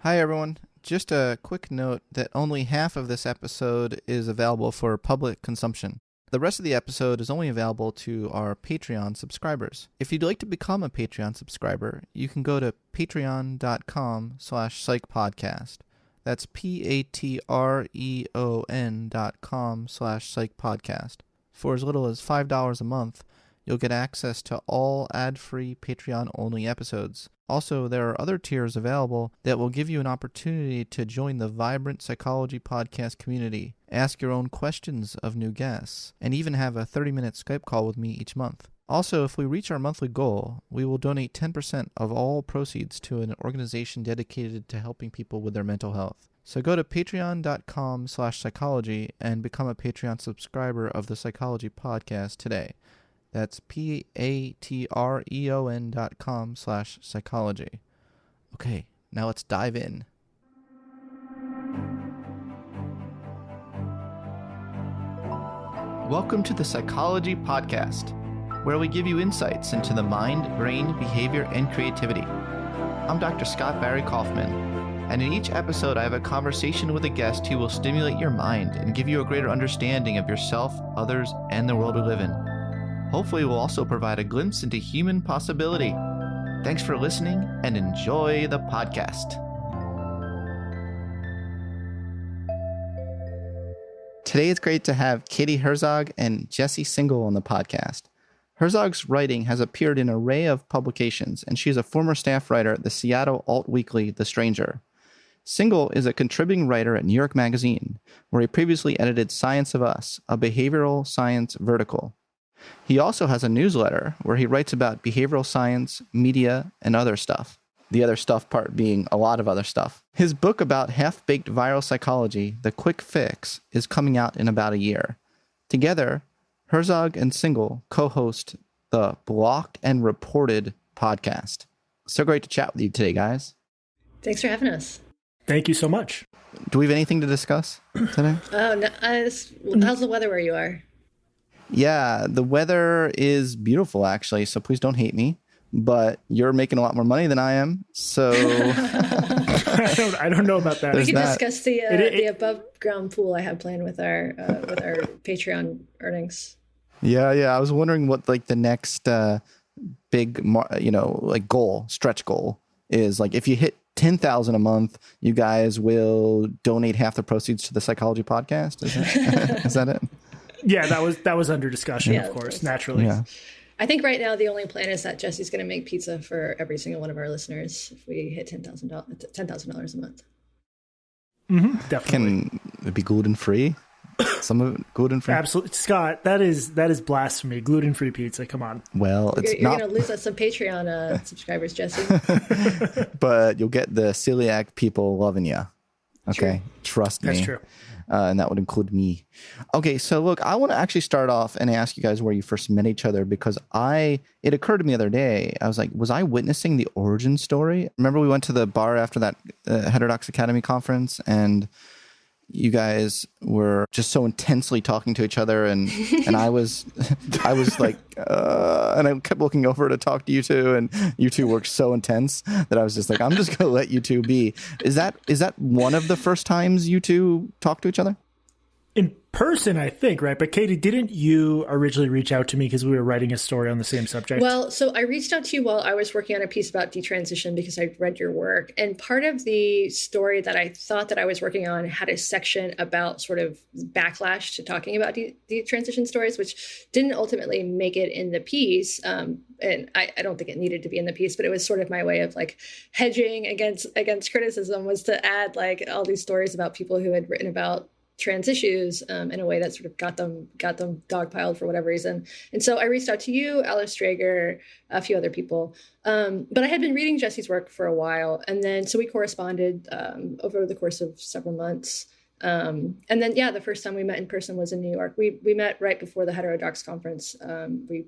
Hi, everyone. Just a quick note that only half of this episode is available for public consumption. The rest of the episode is only available to our Patreon subscribers. If you'd like to become a Patreon subscriber, you can go to patreon.com/psychpodcast. That's patreon.com/psychpodcast. For as little as $5 a month, you'll get access to all ad-free Patreon-only episodes. Also, there are other tiers available that will give you an opportunity to join the vibrant psychology podcast community, ask your own questions of new guests, and even have a 30-minute Skype call with me each month. Also, if we reach our monthly goal, we will donate 10% of all proceeds to an organization dedicated to helping people with their mental health. So go to patreon.com/psychology and become a Patreon subscriber of the Psychology Podcast today. That's patreon.com/psychology. Okay, now let's dive in. Welcome to the Psychology Podcast, where we give you insights into the mind, brain, behavior, and creativity. I'm Dr. Scott Barry Kaufman, and in each episode I have a conversation with a guest who will stimulate your mind and give you a greater understanding of yourself, others, and the world we live in. Hopefully, we'll also provide a glimpse into human possibility. Thanks for listening and enjoy the podcast. Today, it's great to have Katie Herzog and Jesse Singal on the podcast. Herzog's writing has appeared in an array of publications, and she is a former staff writer at the Seattle alt weekly, The Stranger. Singal is a contributing writer at New York Magazine, where he previously edited Science of Us, a behavioral science vertical. He also has a newsletter where he writes about behavioral science, media, and other stuff. The other stuff part being a lot of other stuff. His book about half-baked viral psychology, The Quick Fix, is coming out in about a year. Together, Herzog and Singal co-host the Blocked and Reported podcast. So great to chat with you today, guys. Thanks for having us. Thank you so much. Do we have anything to discuss today? Oh, no, how's the weather where you are? Yeah, the weather is beautiful, actually, so please don't hate me. But you're making a lot more money than I am, so... I don't know about that. We can discuss the above-ground pool I have planned with our Patreon earnings. Yeah, I was wondering what like the next big, like stretch goal is. Like if you hit 10,000 a month, you guys will donate half the proceeds to the Psychology Podcast. Is that it? Yeah, that was under discussion, of course, naturally. Yeah. I think right now the only plan is that Jesse's going to make pizza for every single one of our listeners if we hit $10,000 a month. Mm-hmm, definitely. Can it be gluten-free? Some of it gluten-free? Absolutely. Scott, that is blasphemy. Gluten-free pizza, come on. Well, you're going to lose us some Patreon subscribers, Jesse. But you'll get the celiac people loving you. Okay, trust me. That's true. And that would include me. Okay, so look, I want to actually start off and ask you guys where you first met each other, because it occurred to me the other day, I was like, was I witnessing the origin story? Remember we went to the bar after that Heterodox Academy conference, and you guys were just so intensely talking to each other, and I was like, and I kept looking over to talk to you two, and you two were so intense that I was just like, I'm just gonna let you two be. Is that one of the first times you two talked to each other? In person, I think, right? But Katie, didn't you originally reach out to me because we were writing a story on the same subject? Well, so I reached out to you while I was working on a piece about detransition because I read your work. And part of the story that I thought that I was working on had a section about sort of backlash to talking about detransition stories, which didn't ultimately make it in the piece. And I don't think it needed to be in the piece, but it was sort of my way of like hedging against criticism, was to add like all these stories about people who had written about trans issues in a way that sort of got them dogpiled for whatever reason. And so I reached out to you, Alice Drager, a few other people. But I had been reading Jesse's work for a while. And then so we corresponded over the course of several months. And then, the first time we met in person was in New York. We met right before the Heterodox conference. We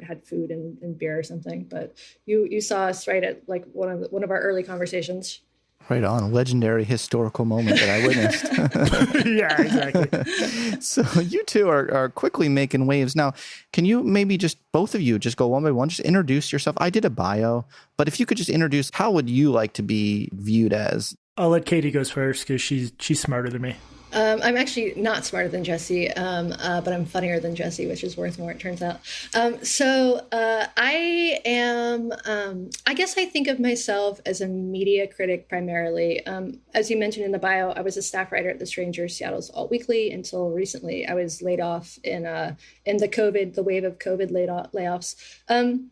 had food and beer or something. But you saw us right at like one of our early conversations. Right on. A legendary historical moment that I witnessed. Yeah, exactly. So you two are quickly making waves. Now, can you maybe just, both of you, just go one by one, just introduce yourself? I did a bio, but if you could just introduce, how would you like to be viewed as? I'll let Katie goes first because she's smarter than me. I'm actually not smarter than Jesse, but I'm funnier than Jesse, which is worth more, it turns out. I am, I guess I think of myself as a media critic primarily. As you mentioned in the bio, I was a staff writer at The Stranger, Seattle's alt weekly, until recently. I was laid off in the wave of COVID layoffs. And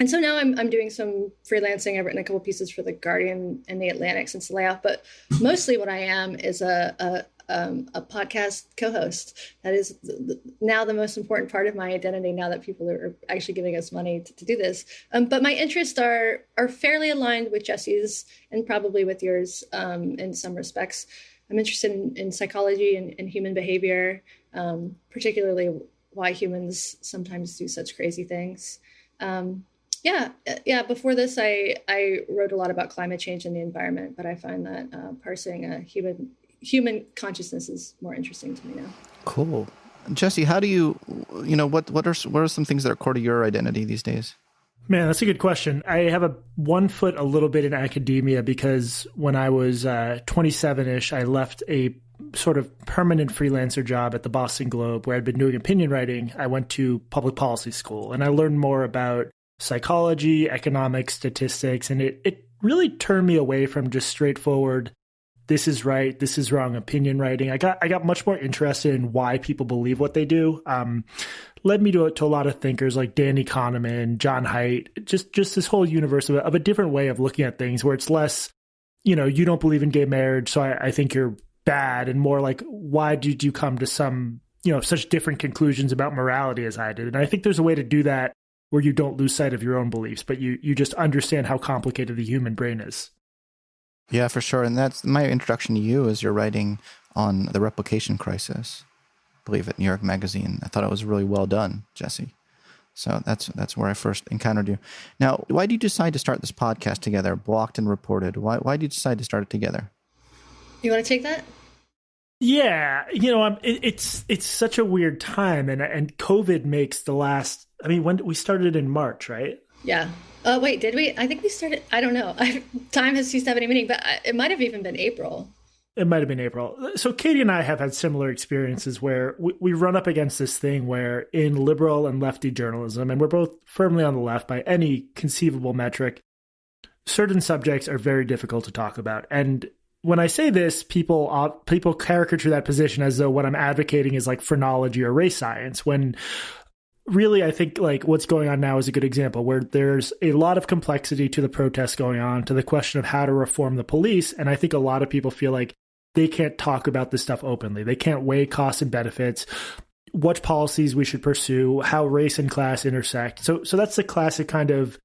so now I'm doing some freelancing. I've written a couple pieces for The Guardian and The Atlantic since the layoff, but mostly what I am is a podcast co-host. That is now the most important part of my identity, now that people are actually giving us money to do this. But my interests are fairly aligned with Jesse's and probably with yours in some respects. I'm interested in psychology and human behavior, particularly why humans sometimes do such crazy things. Before this, I wrote a lot about climate change and the environment, but I find that parsing human consciousness is more interesting to me now. Cool. Jesse, how do what are some things that are core to your identity these days? Man, that's a good question. I have one foot a little bit in academia because when I was 27-ish, I left a sort of permanent freelancer job at the Boston Globe where I'd been doing opinion writing. I went to public policy school and I learned more about psychology, economics, statistics, and it really turned me away from just straightforward, this is right, this is wrong opinion writing. I got much more interested in why people believe what they do. Led me to a lot of thinkers like Danny Kahneman, John Haidt, just this whole universe of a different way of looking at things where it's less, you don't believe in gay marriage, so I think you're bad, and more like, why did you come to some, such different conclusions about morality as I did? And I think there's a way to do that where you don't lose sight of your own beliefs, but you just understand how complicated the human brain is. Yeah, for sure. And that's my introduction to you as you're writing on the replication crisis, I believe at New York Magazine. I thought it was really well done, Jesse. So that's where I first encountered you. Now, why did you decide to start this podcast together, Blocked and Reported? Why did you decide to start it together? You want to take that? Yeah, it's such a weird time, and COVID makes the last. I mean, when we started in March, right? Yeah. Wait, did we? I think we started. I don't know. Time has ceased having a meaning, but it might have even been April. It might have been April. So Katie and I have had similar experiences where we run up against this thing where in liberal and lefty journalism, and we're both firmly on the left by any conceivable metric, certain subjects are very difficult to talk about. And when I say this, people caricature that position as though what I'm advocating is like phrenology or race science, when really I think like what's going on now is a good example where there's a lot of complexity to the protests going on, to the question of how to reform the police. And I think a lot of people feel like they can't talk about this stuff openly. They can't weigh costs and benefits, what policies we should pursue, how race and class intersect. So that's the classic kind of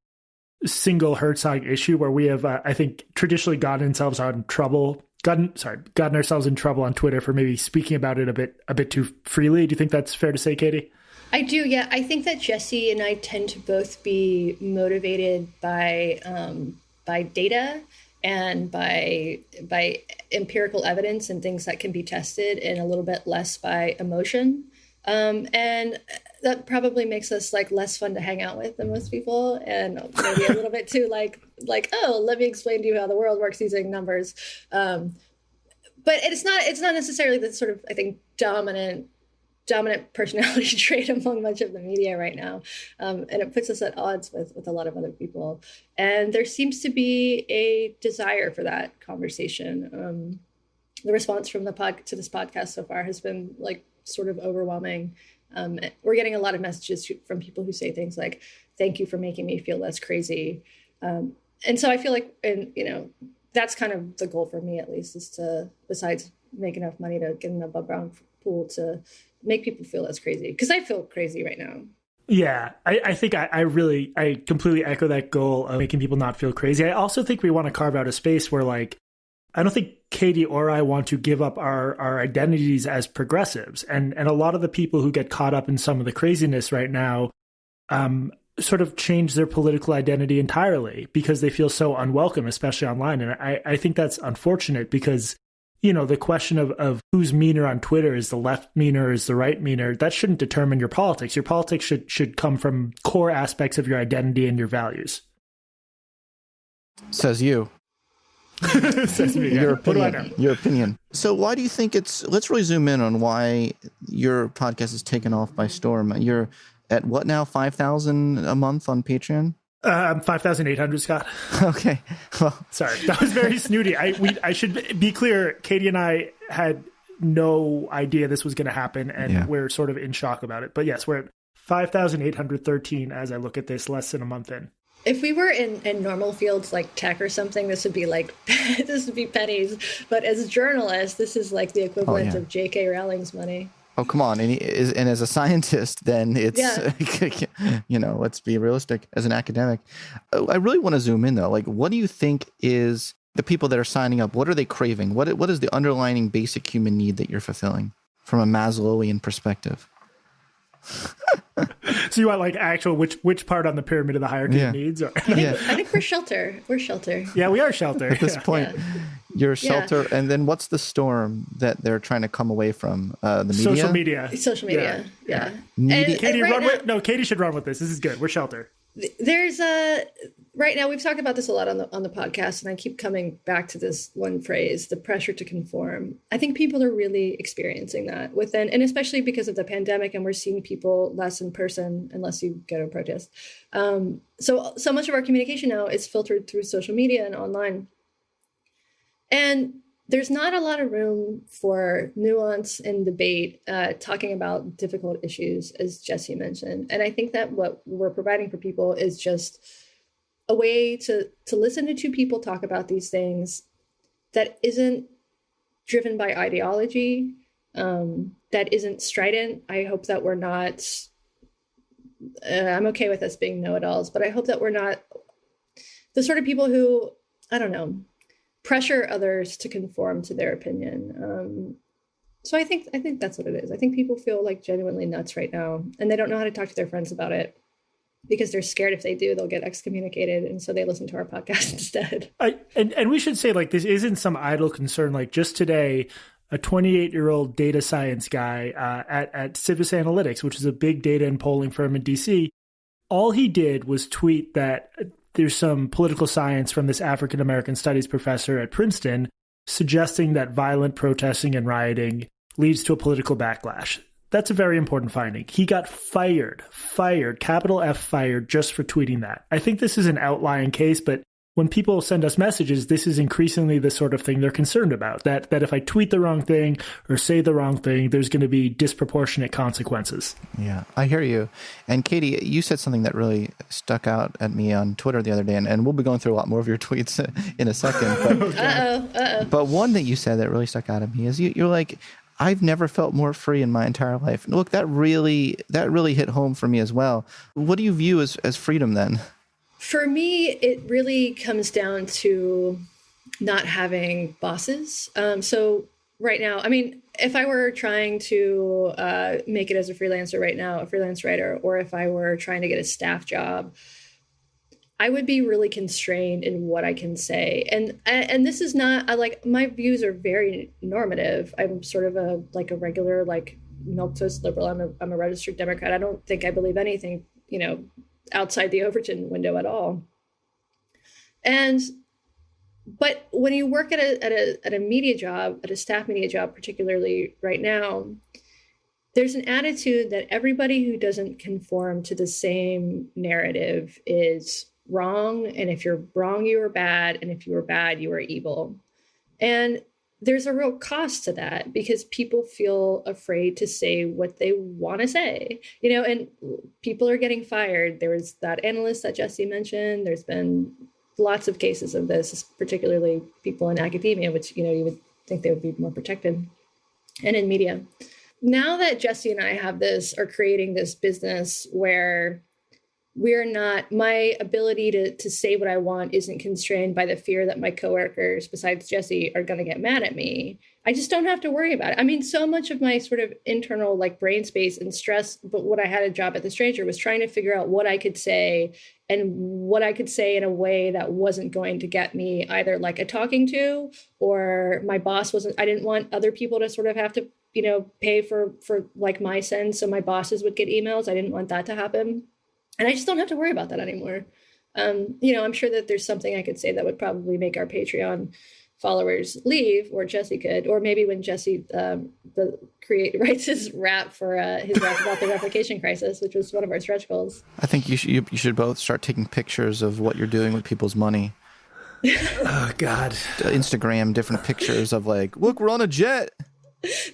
Singal Herzog issue where we have, I think, traditionally gotten ourselves in trouble on Twitter for maybe speaking about it a bit too freely. Do you think that's fair to say, Katie? I do, yeah. I think that Jesse and I tend to both be motivated by data and by empirical evidence and things that can be tested, and a little bit less by emotion. And that probably makes us like less fun to hang out with than most people, and maybe a little bit too like, oh, let me explain to you how the world works using numbers. But it's not necessarily the sort of, I think, dominant personality trait among much of the media right now. And it puts us at odds with a lot of other people. And there seems to be a desire for that conversation. The response from to this podcast so far has been like sort of overwhelming. We're getting a lot of messages from people who say things like, thank you for making me feel less crazy. And so I feel like, that's kind of the goal for me, at least, is to, besides make enough money to get an above ground pool, to make people feel less crazy, because I feel crazy right now. Yeah, I think I completely echo that goal of making people not feel crazy. I also think we want to carve out a space where, like, I don't think Katie or I want to give up our identities as progressives. And a lot of the people who get caught up in some of the craziness right now sort of change their political identity entirely because they feel so unwelcome, especially online. And I think that's unfortunate because, the question of who's meaner on Twitter, is the left meaner, is the right meaner, that shouldn't determine your politics. Your politics should come from core aspects of your identity and your values. Says you. Says me. Your What do I know? opinion. Your opinion. So why do you think let's really zoom in on why your podcast is taken off by storm. You're at what now? 5,000 a month on Patreon? I'm 5,800, Scott. Okay. Well, Sorry, that was very snooty. I should be clear. Katie and I had no idea this was going to happen, and we're sort of in shock about it. But yes, we're at 5,813 as I look at this, less than a month in. If we were in normal fields like tech or something, this would be like this would be pennies. But as journalists, this is like the equivalent of J.K. Rowling's money. Oh, come on. And as a scientist, then it's, let's be realistic. As an academic, I really want to zoom in, though. Like, what do you think is the people that are signing up? What are they craving? What is the underlying basic human need that you're fulfilling from a Maslowian perspective? So you want like actual which part on the pyramid of the hierarchy of needs? Or? I think we're shelter. We're shelter. Yeah, we are shelter. At this point, you're shelter. And then what's the storm that they're trying to come away from? The media? Social media. Yeah. Katie, Katie should run with this. This is good. We're shelter. There's right now we've talked about this a lot on the podcast, and I keep coming back to this one phrase, the pressure to conform. I think people are really experiencing that and especially because of the pandemic, and we're seeing people less in person unless you go to a protest. So much of our communication now is filtered through social media and online. And there's not a lot of room for nuance and debate, talking about difficult issues, as Jesse mentioned. And I think that what we're providing for people is just a way to listen to two people talk about these things that isn't driven by ideology, that isn't strident. I hope that we're not, I'm okay with us being know-it-alls, but I hope that we're not the sort of people who, I don't know, pressure others to conform to their opinion. So I think that's what it is. I think people feel like genuinely nuts right now, and they don't know how to talk to their friends about it because they're scared if they do, they'll get excommunicated. And so they listen to our podcast instead. And we should say, like, this isn't some idle concern. Like, just today, a 28-year-old data science guy at Civis Analytics, which is a big data and polling firm in DC, all he did was tweet that there's some political science from this African-American studies professor at Princeton suggesting that violent protesting and rioting leads to a political backlash. That's a very important finding. He got fired, capital F fired, just for tweeting that. I think this is an outlying case, but when people send us messages, this is increasingly the sort of thing they're concerned about, that if I tweet the wrong thing or say the wrong thing, there's going to be disproportionate consequences. Yeah, I hear you. And Katie, you said something that really stuck out at me on Twitter the other day, and we'll be going through a lot more of your tweets in a second. But, but one that you said that really stuck out at me is you're like, I've never felt more free in my entire life. Look, that really hit home for me as well. What do you view as freedom then? For me, it really comes down to not having bosses. So right now, I mean, if I were trying to make it as a freelancer right now, a freelance writer, or if I were trying to get a staff job, I would be really constrained in what I can say. And this is not, my views are very normative. I'm sort of a regular, milquetoast liberal. I'm a registered Democrat. I don't think I believe anything, outside the Overton window at all. But when you work at a media job, at a staff media job, particularly right now, there's an attitude that everybody who doesn't conform to the same narrative is wrong. And if you're wrong, you are bad. And if you are bad, you are evil. And there's a real cost to that because people feel afraid to say what they want to say, and people are getting fired. There was that analyst that Jesse mentioned. There's been lots of cases of this, particularly people in academia, which, you would think they would be more protected, and in media. Now that Jesse and I are creating this business where we're not, my ability to say what I want isn't constrained by the fear that my coworkers, besides Jesse, are going to get mad at me. I just don't have to worry about it. I mean, so much of my sort of internal brain space and stress, but when I had a job at The Stranger, was trying to figure out what I could say and what I could say in a way that wasn't going to get me either a talking to, or my boss wasn't, I didn't want other people to sort of have to, pay for my sins. So my bosses would get emails. I didn't want that to happen. And I just don't have to worry about that anymore. I'm sure that there's something I could say that would probably make our Patreon followers leave, or Jesse could, or maybe when Jesse writes his rap about the replication crisis, which was one of our stretch goals. I think you should both start taking pictures of what you're doing with people's money. Oh God! Instagram different pictures of like, look, we're on a jet.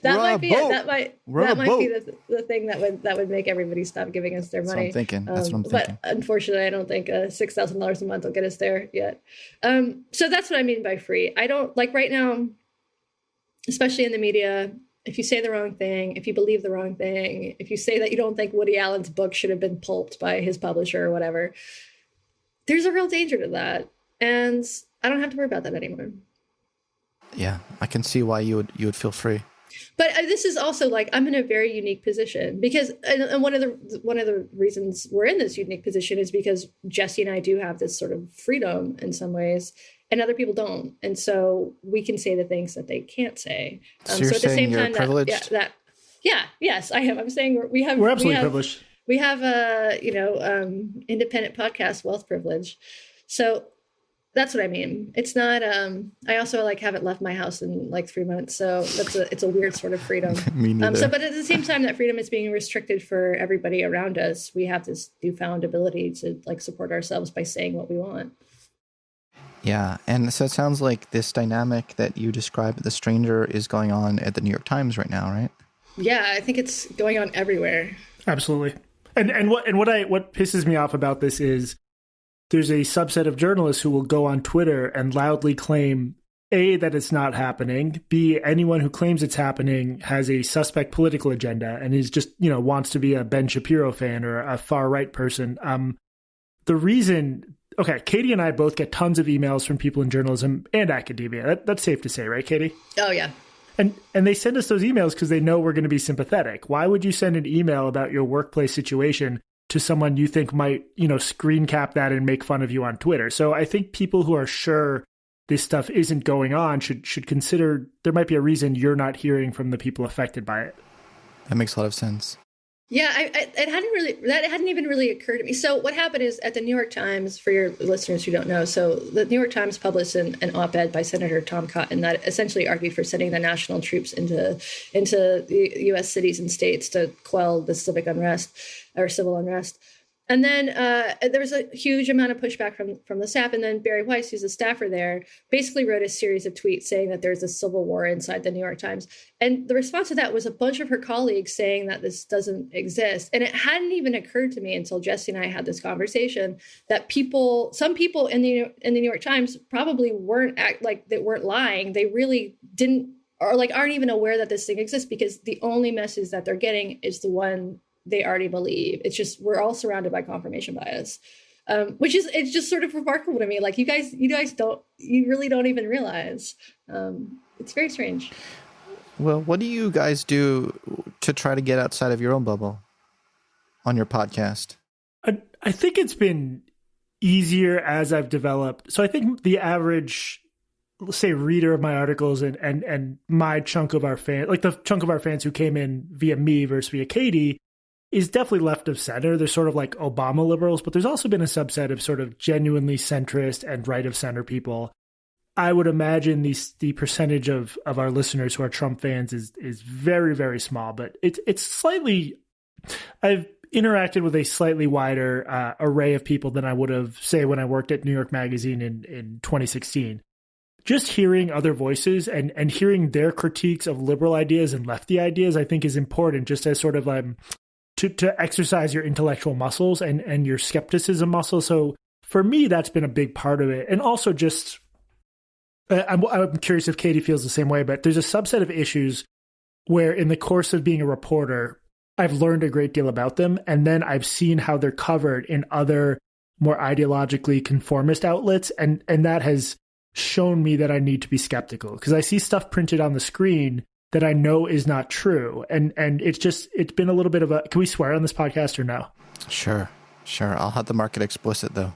That might be the thing that would make everybody stop giving us their money. That's what I'm thinking. But unfortunately, I don't think $6,000 a month will get us there yet. So that's what I mean by free. I don't like right now, especially in the media. If you say the wrong thing, if you believe the wrong thing, if you say that you don't think Woody Allen's book should have been pulped by his publisher or whatever, there's a real danger to that, and I don't have to worry about that anymore. Yeah, I can see why you would feel free. But this is also like, I'm in a very unique position because, and one of the reasons we're in this unique position is because Jesse and I do have this sort of freedom in some ways, and other people don't, and so we can say the things that they can't say. So you're at the same time, privileged? Yes, I am. I'm saying we're absolutely privileged. We have independent podcast wealth privilege, so. That's what I mean. It's not, I also haven't left my house in 3 months. So it's a weird sort of freedom. Me neither. But at the same time that freedom is being restricted for everybody around us, we have this newfound ability to support ourselves by saying what we want. Yeah. And so it sounds like this dynamic that you described with the stranger is going on at the New York Times right now, right? Yeah, I think it's going on everywhere. Absolutely. And what pisses me off about this is, there's a subset of journalists who will go on Twitter and loudly claim, A, that it's not happening, B, anyone who claims it's happening has a suspect political agenda and is just, wants to be a Ben Shapiro fan or a far-right person. The reason, Katie and I both get tons of emails from people in journalism and academia. That's safe to say, right, Katie? Oh, yeah. And they send us those emails because they know we're going to be sympathetic. Why would you send an email about your workplace situation to someone you think might, screen cap that and make fun of you on Twitter? So I think people who are sure this stuff isn't going on should consider there might be a reason you're not hearing from the people affected by it. That makes a lot of sense. Yeah, that hadn't even really occurred to me. So what happened is at the New York Times, for your listeners who don't know, so the New York Times published an op-ed by Senator Tom Cotton that essentially argued for sending the national troops into the U.S. cities and states to quell the civic unrest or civil unrest. And then there was a huge amount of pushback from the staff. And then Barry Weiss, who's a staffer there, basically wrote a series of tweets saying that there's a civil war inside the New York Times. And the response to that was a bunch of her colleagues saying that this doesn't exist. And it hadn't even occurred to me until Jesse and I had this conversation that some people in the New York Times probably weren't lying. They really didn't, or aren't even aware that this thing exists, because the only message that they're getting is the one they already believe. It's just, we're all surrounded by confirmation bias, it's just sort of remarkable to me. You guys you really don't even realize. It's very strange. Well, what do you guys do to try to get outside of your own bubble on your podcast? I think it's been easier as I've developed. So I think the average, let's say, reader of my articles and my chunk of our fans, the chunk of our fans who came in via me versus via Katie, is definitely left of center. They're sort of like Obama liberals, but there's also been a subset of sort of genuinely centrist and right of center people. I would imagine the percentage of our listeners who are Trump fans is very, very small, but it's slightly, I've interacted with a slightly wider array of people than I would have, say, when I worked at New York Magazine in 2016. Just hearing other voices and hearing their critiques of liberal ideas and lefty ideas, I think is important, just as sort of to exercise your intellectual muscles and your skepticism muscle. So for me, that's been a big part of it. And also just, I'm curious if Katie feels the same way, but there's a subset of issues where in the course of being a reporter, I've learned a great deal about them. And then I've seen how they're covered in other more ideologically conformist outlets. And that has shown me that I need to be skeptical, because I see stuff printed on the screen that I know is not true. And it's been a little bit of a, can we swear on this podcast or no? Sure. I'll have the market explicit though.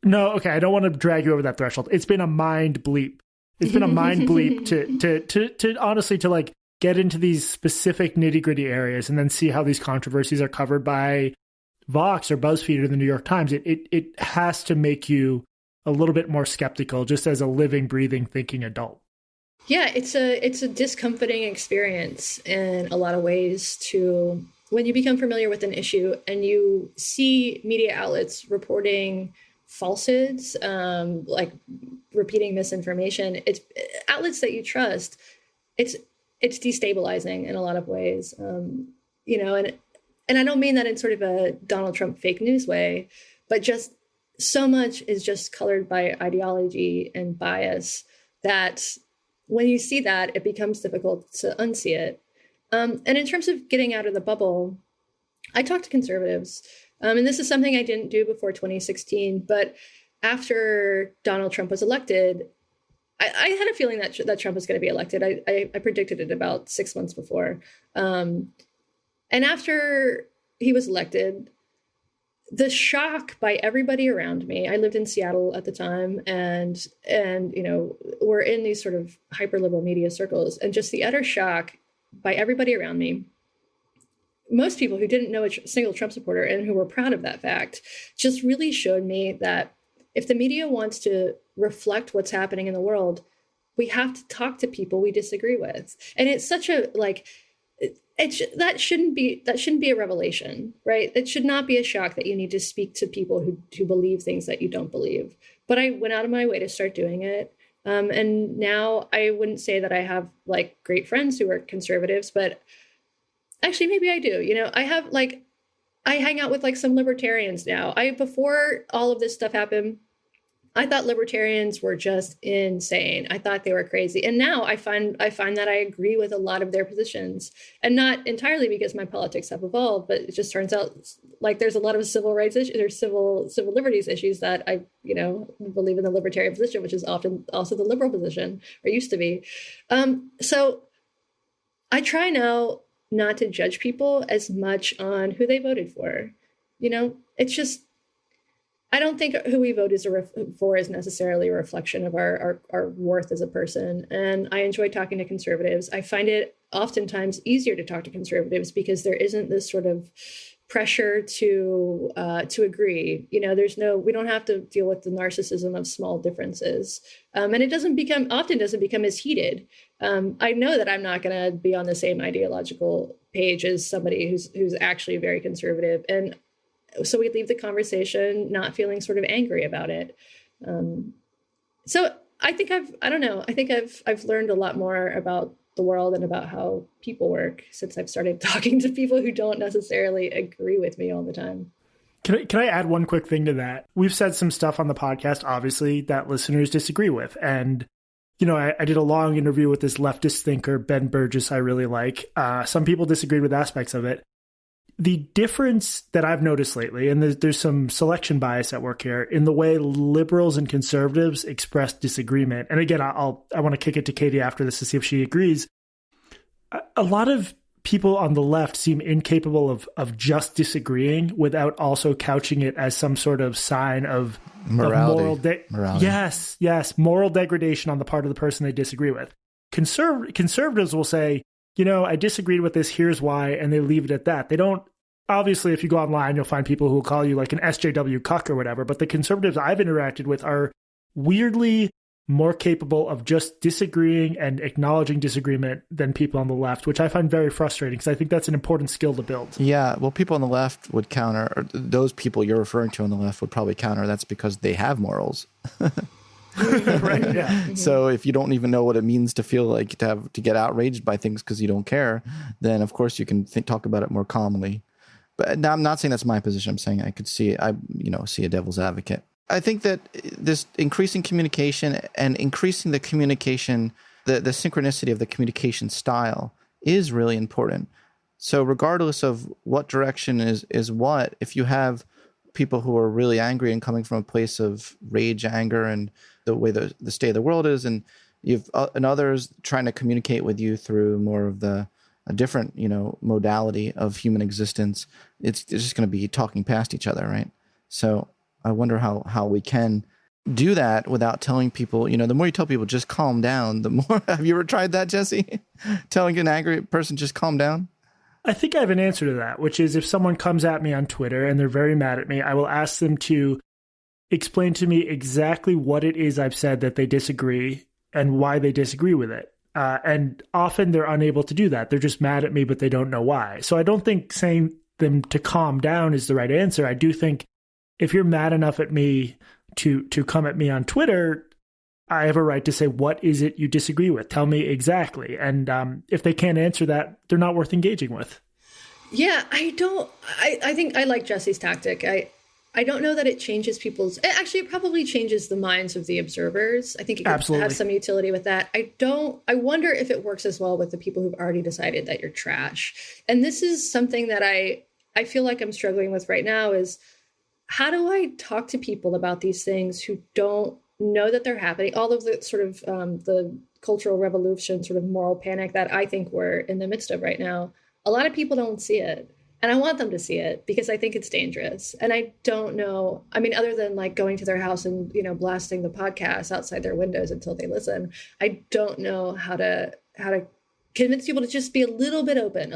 No. Okay. I don't want to drag you over that threshold. It's been a mind bleep. It's been a mind bleep to honestly, to get into these specific nitty gritty areas and then see how these controversies are covered by Vox or BuzzFeed or the New York Times, it has to make you a little bit more skeptical just as a living, breathing, thinking adult. Yeah, it's a discomforting experience in a lot of ways to when you become familiar with an issue and you see media outlets reporting falsehoods, like repeating misinformation. It's outlets that you trust. It's destabilizing in a lot of ways, and I don't mean that in sort of a Donald Trump fake news way, but just so much is just colored by ideology and bias that when you see that, it becomes difficult to unsee it. And in terms of getting out of the bubble, I talk to conservatives. And this is something I didn't do before 2016. But after Donald Trump was elected, I had a feeling that Trump was going to be elected. I predicted it about 6 months before. And after he was elected, the shock by everybody around me, I lived in Seattle at the time, and we're in these sort of hyper-liberal media circles, and just the utter shock by everybody around me, most people who didn't know a single Trump supporter and who were proud of that fact, just really showed me that if the media wants to reflect what's happening in the world, we have to talk to people we disagree with. And it's such a, that shouldn't be a revelation, right? It should not be a shock that you need to speak to people who believe things that you don't believe. But I went out of my way to start doing it. And now I wouldn't say that I have great friends who are conservatives, but actually maybe I do. I hang out with some libertarians now. Before all of this stuff happened, I thought libertarians were just insane. I thought they were crazy. And now I find that I agree with a lot of their positions, and not entirely because my politics have evolved, but it just turns out there's a lot of civil rights issues or civil liberties issues that I, believe in the libertarian position, which is often also the liberal position, or used to be. So I try now not to judge people as much on who they voted for. It's just, I don't think who we vote for is necessarily a reflection of our worth as a person. And I enjoy talking to conservatives. I find it oftentimes easier to talk to conservatives because there isn't this sort of pressure to agree. We don't have to deal with the narcissism of small differences. And it often doesn't become as heated. I know that I'm not going to be on the same ideological page as somebody who's actually very conservative. And so we leave the conversation not feeling sort of angry about it. So I think I've learned a lot more about the world and about how people work since I've started talking to people who don't necessarily agree with me all the time. Can I add one quick thing to that? We've said some stuff on the podcast, obviously, that listeners disagree with. And, I did a long interview with this leftist thinker, Ben Burgess, I really like. Some people disagreed with aspects of it. The difference that I've noticed lately, and there's some selection bias at work here, in the way liberals and conservatives express disagreement. And again, I want to kick it to Katie after this to see if she agrees. A lot of people on the left seem incapable of just disagreeing without also couching it as some sort of sign of morality. Yes, moral degradation on the part of the person they disagree with. Conservatives will say, I disagreed with this, here's why, and they leave it at that. They don't, obviously, if you go online, you'll find people who will call you an SJW cuck or whatever, but the conservatives I've interacted with are weirdly more capable of just disagreeing and acknowledging disagreement than people on the left, which I find very frustrating because I think that's an important skill to build. Yeah, well, people on the left would counter, or those people you're referring to on the left would probably counter, that's because they have morals. Right, yeah. So if you don't even know what it means to feel like to get outraged by things because you don't care, then of course you can talk about it more calmly. But now, I'm not saying that's my position. I'm saying I could see a devil's advocate. I think that this increasing communication and increasing the communication, the synchronicity of the communication style is really important. So regardless of what direction is what, if you have people who are really angry and coming from a place of rage, anger, and the way the state of the world is, and you've and others trying to communicate with you through more of a different modality of human existence, it's just going to be talking past each other, right? So I wonder how we can do that without telling people, the more you tell people just calm down, the more. Have you ever tried that, Jesse? Telling an angry person just calm down? I think I have an answer to that, which is if someone comes at me on Twitter and they're very mad at me, I will ask them to explain to me exactly what it is I've said that they disagree and why they disagree with it. And often they're unable to do that. They're just mad at me, but they don't know why. So I don't think saying them to calm down is the right answer. I do think if you're mad enough at me to come at me on Twitter, I have a right to say, what is it you disagree with? Tell me exactly. And if they can't answer that, they're not worth engaging with. Yeah, I think I like Jesse's tactic. I don't know that it changes it probably changes the minds of the observers. I think it could have some utility with that. I wonder if it works as well with the people who've already decided that you're trash. And this is something that I feel like I'm struggling with right now is how do I talk to people about these things who don't know that they're happening? All of the sort of the cultural revolution, sort of moral panic that I think we're in the midst of right now. A lot of people don't see it. And I want them to see it because I think it's dangerous. And I don't know, I mean, other than like going to their house and, blasting the podcast outside their windows until they listen, I don't know how to convince people to just be a little bit open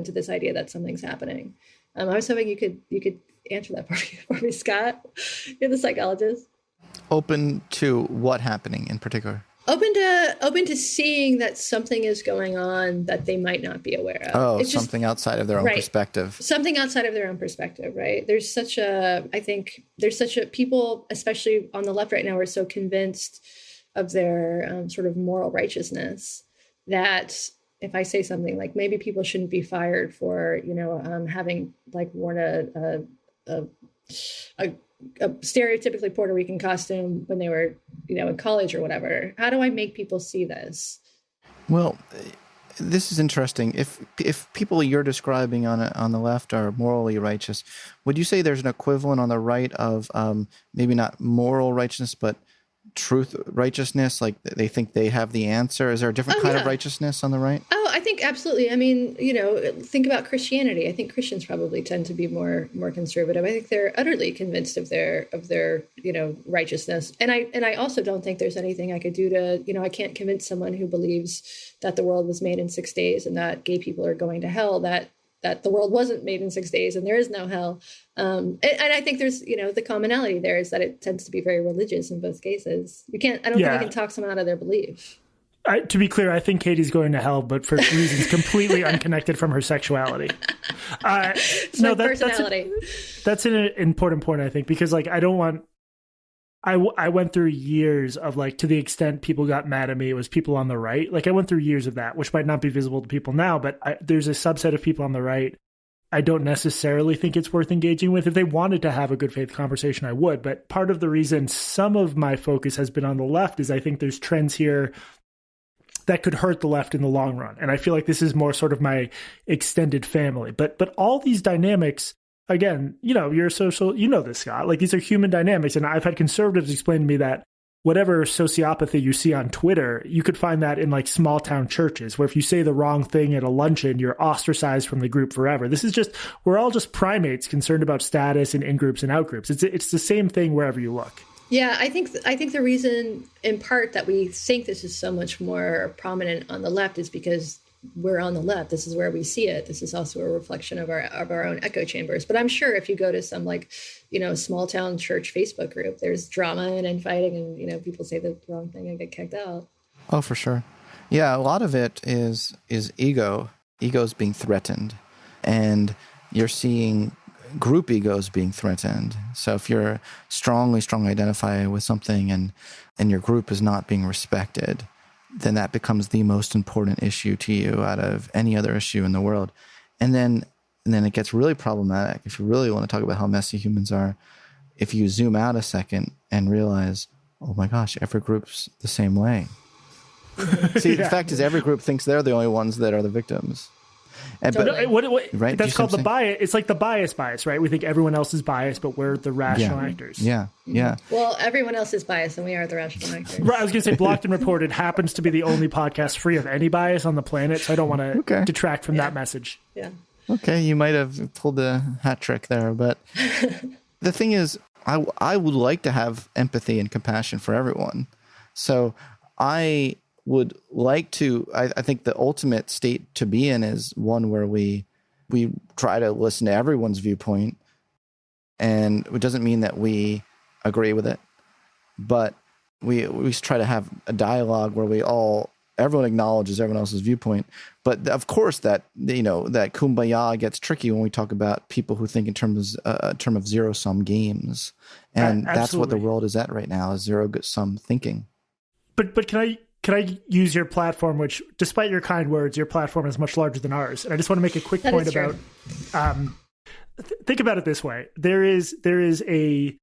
to this idea that something's happening. I was hoping you could answer that for me, Scott. You're the psychologist. Open to what happening in particular? Open to seeing that something is going on that they might not be aware of. Oh, it's something outside of their own perspective. Something outside of their own perspective, right? I think there's such a people, especially on the left right now, are so convinced of their sort of moral righteousness that if I say something like maybe people shouldn't be fired for, having like worn a stereotypically Puerto Rican costume when they were, in college or whatever. How do I make people see this? Well, this is interesting. If people you're describing on the left are morally righteous, would you say there's an equivalent on the right of maybe not moral righteousness, but truth righteousness? Like they think they have the answer. Is there a different kind of righteousness on the right? Oh, I think absolutely. I mean, think about Christianity. I think Christians probably tend to be more conservative. I think they're utterly convinced of their righteousness. And I also don't think there's anything I could do to, I can't convince someone who believes that the world was made in 6 days and that gay people are going to hell that the world wasn't made in 6 days and there is no hell. And I think there's, the commonality there is that it tends to be very religious in both cases. I don't think you can talk someone out of their belief. To be clear, I think Katie's going to hell, but for reasons completely unconnected from her sexuality. Personality. That's an important point, I think, because I went through years of to the extent people got mad at me, it was people on the right. I went through years of that, which might not be visible to people now, but there's a subset of people on the right I don't necessarily think it's worth engaging with. If they wanted to have a good faith conversation, I would. But part of the reason some of my focus has been on the left is I think there's trends here that could hurt the left in the long run. And I feel like this is more sort of my extended family. But all these dynamics, again, you're a social, this, Scott, these are human dynamics. And I've had conservatives explain to me that whatever sociopathy you see on Twitter, you could find that in small town churches, where if you say the wrong thing at a luncheon, you're ostracized from the group forever. This is we're all just primates concerned about status and in-groups and out-groups. It's the same thing wherever you look. Yeah, I think the reason, in part, that we think this is so much more prominent on the left is because we're on the left. This is where we see it. This is also a reflection of our own echo chambers. But I'm sure if you go to some small town church Facebook group, there's drama and infighting, and people say the wrong thing and get kicked out. Oh, for sure. Yeah, a lot of it is ego. Ego's being threatened, and you're seeing group egos being threatened. So if you're strongly identify with something and your group is not being respected, then that becomes the most important issue to you out of any other issue in the world. And then it gets really problematic if you really want to talk about how messy humans are. If you zoom out a second and realize, oh my gosh, every group's the same way. See, the fact is every group thinks they're the only ones that are the victims. Right? That's called the bias. It's like the bias, right? We think everyone else is biased, but we're the rational actors. Yeah. Well, everyone else is biased, and we are the rational actors. Right. I was going to say, Blocked and Reported happens to be the only podcast free of any bias on the planet, so I don't want to detract from that message. Yeah. Okay, you might have pulled a hat trick there, but the thing is, I would like to have empathy and compassion for everyone. So I would like to, I think the ultimate state to be in is one where we we try to listen to everyone's viewpoint, and it doesn't mean that we agree with it, but we try to have a dialogue where everyone acknowledges everyone else's viewpoint. But of course that kumbaya gets tricky when we talk about people who think in terms of zero-sum games. And that's what the world is at right now, is zero-sum thinking. But can I use your platform, which, despite your kind words, your platform is much larger than ours. And I just want to make a quick point about, think about it this way. There is a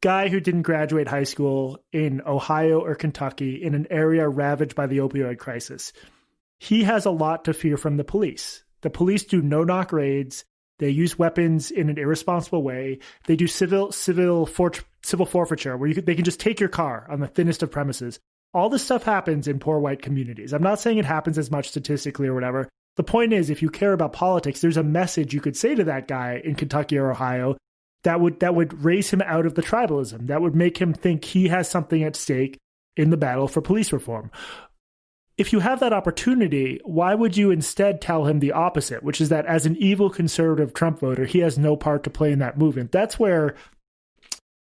guy who didn't graduate high school in Ohio or Kentucky in an area ravaged by the opioid crisis. He has a lot to fear from the police. The police do no-knock raids. They use weapons in an irresponsible way. They do civil forfeiture, where they can just take your car on the thinnest of premises. All this stuff happens in poor white communities. I'm not saying it happens as much statistically or whatever. The point is, if you care about politics, there's a message you could say to that guy in Kentucky or Ohio that would raise him out of the tribalism, that would make him think he has something at stake in the battle for police reform. If you have that opportunity, why would you instead tell him the opposite, which is that as an evil conservative Trump voter, he has no part to play in that movement? That's where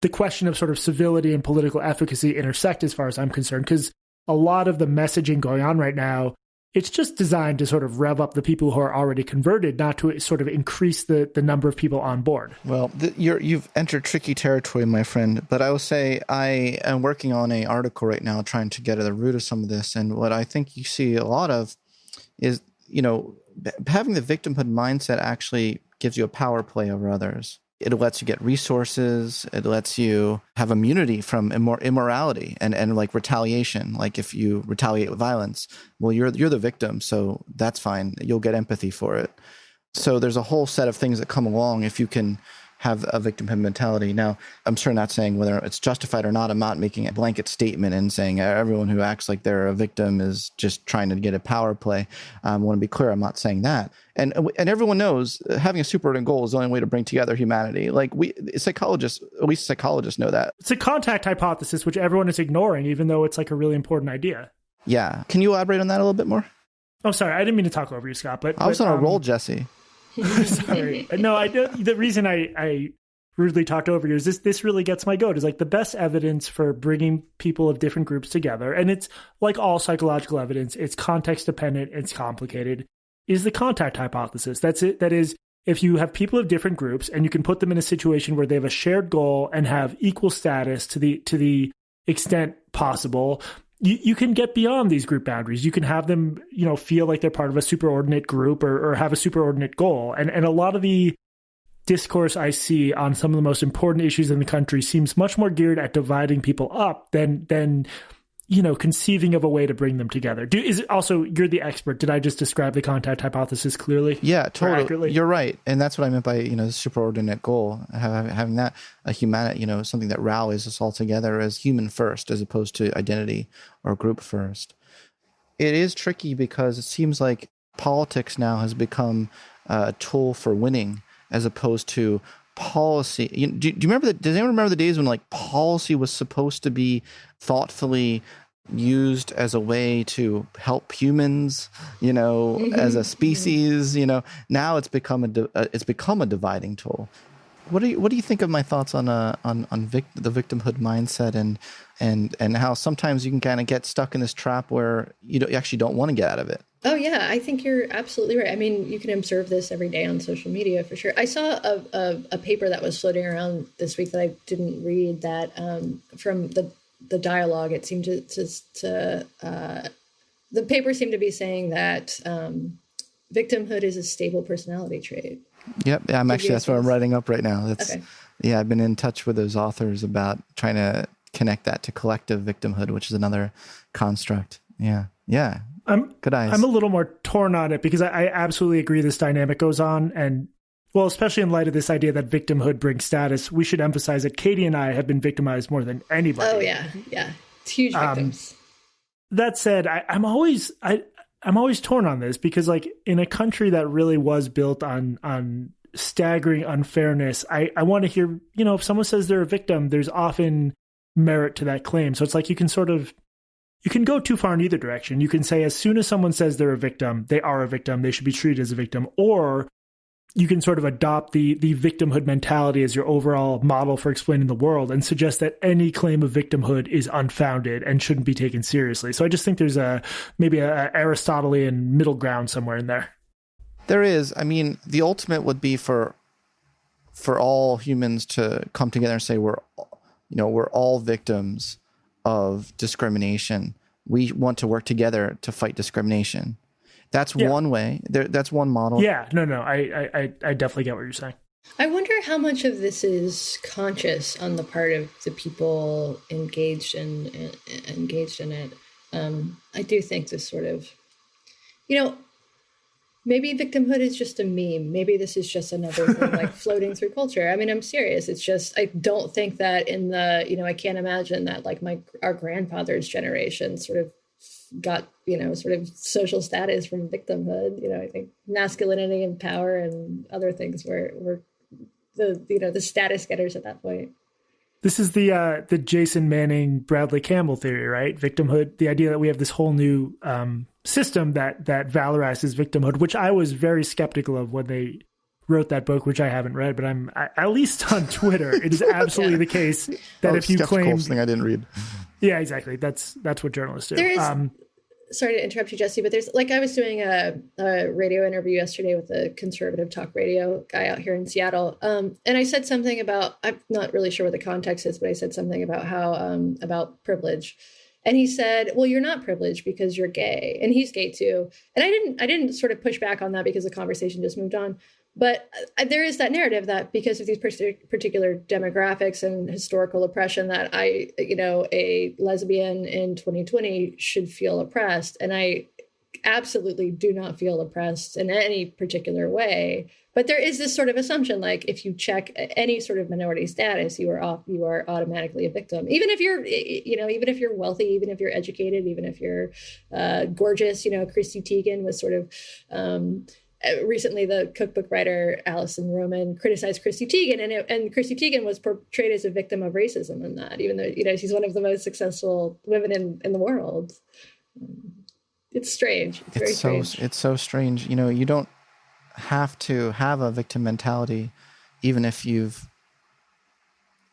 the question of sort of civility and political efficacy intersect, as far as I'm concerned, because a lot of the messaging going on right now, it's just designed to sort of rev up the people who are already converted, not to sort of increase the number of people on board. Well, you've entered tricky territory, my friend. But I will say I am working on an article right now trying to get at the root of some of this. And what I think you see a lot of is, having the victimhood mindset actually gives you a power play over others. It lets you get resources. It lets you have immunity from immorality and like retaliation. Like if you retaliate with violence, well, you're the victim, so that's fine. You'll get empathy for it. So there's a whole set of things that come along if you can have a victimhood mentality. Now, I'm sure not saying whether it's justified or not. I'm not making a blanket statement and saying everyone who acts like they're a victim is just trying to get a power play. I want to be clear. I'm not saying that. And everyone knows having a superordinate goal is the only way to bring together humanity. Like psychologists know that. It's a contact hypothesis, which everyone is ignoring, even though it's like a really important idea. Yeah. Can you elaborate on that a little bit more? Oh, sorry. I didn't mean to talk over you, Scott. But I was on a roll, Jesse. Sorry. No, the reason I rudely talked over you is this really gets my goat, is like the best evidence for bringing people of different groups together. And it's like all psychological evidence. It's context dependent. It's complicated, is the contact hypothesis. That's it. That is, if you have people of different groups and you can put them in a situation where they have a shared goal and have equal status to the extent possible, you can get beyond these group boundaries. You can have them, feel like they're part of a superordinate group or have a superordinate goal. And a lot of the discourse I see on some of the most important issues in the country seems much more geared at dividing people up than conceiving of a way to bring them together. Is it also, you're the expert. Did I just describe the contact hypothesis clearly? Yeah, totally. You're right. And that's what I meant by, the superordinate goal, having that a humanity, something that rallies us all together as human first, as opposed to identity or group first. It is tricky because it seems like politics now has become a tool for winning as opposed to policy. Do you remember does anyone remember the days when like policy was supposed to be thoughtfully used as a way to help humans, as a species? Now it's become a dividing tool. What do you think of my thoughts on the victimhood mindset and how sometimes you can kind of get stuck in this trap where you actually don't want to get out of it? Oh, yeah, I think you're absolutely right. I mean, you can observe this every day on social media for sure. I saw a paper that was floating around this week that I didn't read that from the dialogue. It seemed the paper seemed to be saying that victimhood is a stable personality trait. Yep. That's what I'm writing up right now. Okay. Yeah, I've been in touch with those authors about trying to connect that to collective victimhood, which is another construct. Yeah. Yeah. Good eyes. I'm a little more torn on it because I absolutely agree this dynamic goes on. And well, especially in light of this idea that victimhood brings status, we should emphasize that Katie and I have been victimized more than anybody. Oh, yeah. Yeah. It's huge victims. That said, I'm always torn on this because like in a country that really was built on staggering unfairness, I want to hear, if someone says they're a victim, there's often merit to that claim. So it's like you can you can go too far in either direction. You can say as soon as someone says they're a victim, they are a victim, they should be treated as a victim. Or you can sort of adopt the victimhood mentality as your overall model for explaining the world and suggest that any claim of victimhood is unfounded and shouldn't be taken seriously. So I just think there's maybe a Aristotelian middle ground somewhere in there. There is. I mean, the ultimate would be for all humans to come together and say we're all victims of discrimination. We want to work together to fight discrimination. That's one way. That's one model. Yeah, no, I definitely get what you're saying. I wonder how much of this is conscious on the part of the people engaged in it. I do think this sort of, maybe victimhood is just a meme. Maybe this is just another thing like floating through culture. I mean, I'm serious. It's just, I don't think that in the, I can't imagine that like our grandfather's generation sort of got, sort of social status from victimhood. I think masculinity and power and other things were the status getters at that point. This is the Jason Manning, Bradley Campbell theory, right? Victimhood, the idea that we have this whole new system that valorizes victimhood, which I was very skeptical of when they wrote that book, which I haven't read, but I'm at least on Twitter. It is absolutely the case that if you claim thing I didn't read. Yeah, exactly. That's what journalists do. There is, sorry to interrupt you, Jesse, but there's I was doing a radio interview yesterday with a conservative talk radio guy out here in Seattle. And I said something about, I'm not really sure what the context is, but I said something about how, about privilege. And he said, well, you're not privileged because you're gay. And he's gay too. And I didn't sort of push back on that because the conversation just moved on. But there is that narrative that because of these particular demographics and historical oppression that a lesbian in 2020 should feel oppressed. And I absolutely do not feel oppressed in any particular way. But there is this sort of assumption, like if you check any sort of minority status, you are automatically a victim. Even if you're, even if you're wealthy, even if you're educated, even if you're gorgeous. Chrissy Teigen was sort of recently, the cookbook writer Alison Roman criticized Chrissy Teigen, and Chrissy Teigen was portrayed as a victim of racism in that, even though she's one of the most successful women in the world. It's strange. It's very strange. It's so strange. You don't have to have a victim mentality, even if you've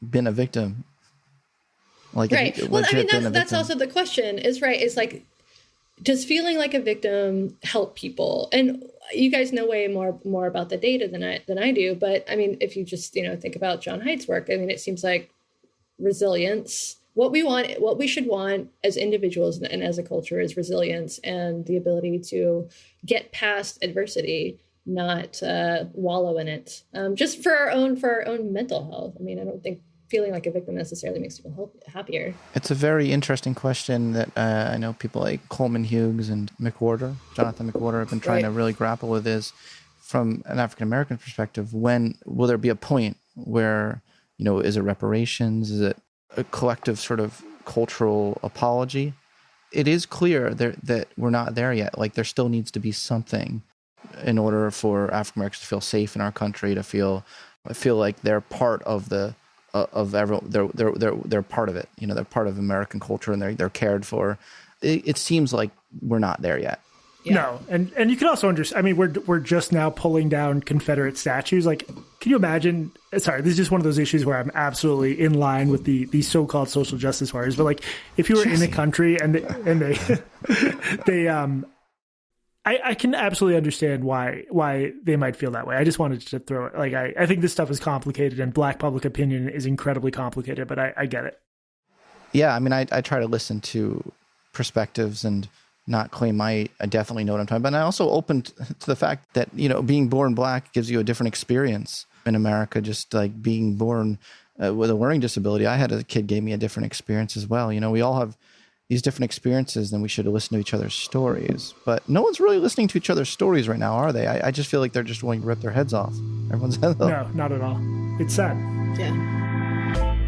been a victim. Right. Well, I mean, that's also the question. Is right. It's like, does feeling like a victim help people? And you guys know way more about the data than I do. But I mean, if you just think about John Haidt's work, I mean, it seems like resilience. What we should want as individuals and as a culture is resilience and the ability to get past adversity, not wallow in it. Just for our own mental health. I mean, I don't think feeling like a victim necessarily makes people happier. It's a very interesting question that I know people like Coleman Hughes and Jonathan McWhorter have been trying to really grapple with is, from an African-American perspective, when will there be a point where, is it reparations? Is it a collective sort of cultural apology? It is clear that we're not there yet. Like, there still needs to be something in order for African-Americans to feel safe in our country, to feel like they're part of the of everyone. They're part of it. They're part of American culture and they're cared for. It seems like we're not there yet. Yeah. No, and you can also understand. I mean, we're just now pulling down Confederate statues. Like, can you imagine? Sorry, this is just one of those issues where I'm absolutely in line with the so-called social justice warriors. But like, if you were in a country and they I can absolutely understand why they might feel that way. I just wanted to throw it. Like, I think this stuff is complicated, and Black public opinion is incredibly complicated, but I get it. Yeah, I mean, I try to listen to perspectives and not claim I definitely know what I'm talking about. And I also open to the fact that, being born Black gives you a different experience in America. Just like being born with a learning disability, I had a kid gave me a different experience as well. We all have these different experiences, then we should listen to each other's stories. But no one's really listening to each other's stories right now, are they? I just feel like they're just wanting to rip their heads off. Everyone's head off. No, not at all. It's sad. Yeah.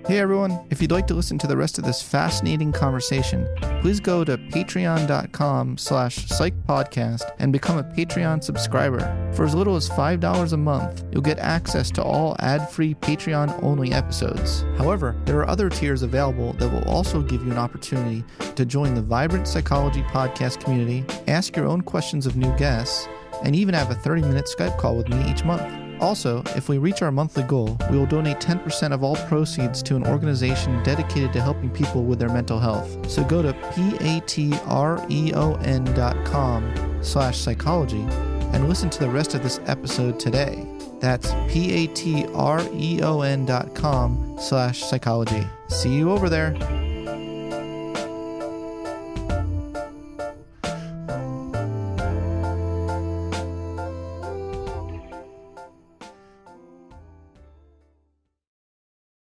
Hey everyone, if you'd like to listen to the rest of this fascinating conversation, please go to patreon.com/psychpodcast and become a Patreon subscriber. For as little as $5 a month, you'll get access to all ad-free Patreon-only episodes. However, there are other tiers available that will also give you an opportunity to join the vibrant psychology podcast community, ask your own questions of new guests, and even have a 30-minute Skype call with me each month. Also, if we reach our monthly goal, we will donate 10% of all proceeds to an organization dedicated to helping people with their mental health. So go to patreon.com/psychology and listen to the rest of this episode today. That's patreon.com/psychology. See you over there.